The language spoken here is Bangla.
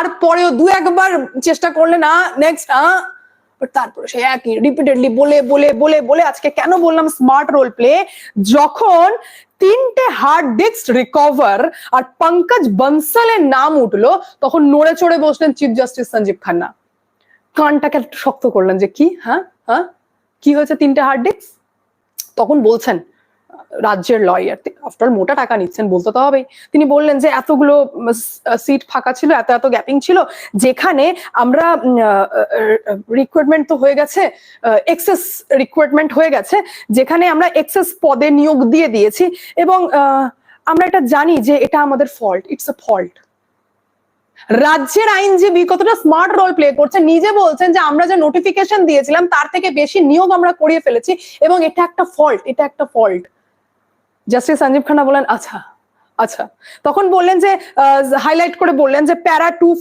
তারপরেও দু একবার চেষ্টা করলে না নেক্সট তারপরে সে একই রিপিটেডলি বলে বলে বলে বলে আজকে কেন বললাম স্মার্ট রোল প্লে, যখন 3টে হার্ড ডিস্ক রিকভার আর পঙ্কজ বনসালের নাম উঠলো তখন নড়ে চড়ে বসলেন চিফ জাস্টিস সঞ্জীব খান্না, কানটাকে একটু শক্ত করলেন যে কি কি হয়েছে 3টে হার্ড ডিস্ক। তখন বলছেন রাজ্যের লয়ার, আফটার মোটা টাকা নিচ্ছেন বলতে তো হবেই, তিনি বললেন যে এতগুলো সিট ফাঁকা ছিল, এত এত গ্যাপিং ছিল, যেখানে আমরা রিক্রুটমেন্ট তো হয়ে গেছে, এক্সেস রিক্রুটমেন্ট হয়ে গেছে, যেখানে আমরা এক্সেস পদে নিয়োগ দিয়ে দিয়েছি এবং আমরা এটা জানি যে এটা আমাদের ফল্ট, ইটস আ ফল্ট। রাজ্যের আইনজীবী কতটা স্মার্ট রোল প্লে করছে, নিজে বলছেন যে আমরা যে নোটিফিকেশন দিয়েছিলাম তার থেকে বেশি নিয়োগ আমরা করিয়ে ফেলেছি এবং এটা একটা ফল্ট, এটা একটা ফল্ট। জাস্টিস সঞ্জীব খান্না বলেন আচ্ছা আচ্ছা, তখন বললেন যে হাইলাইট করে বললেন যে প্যারা 2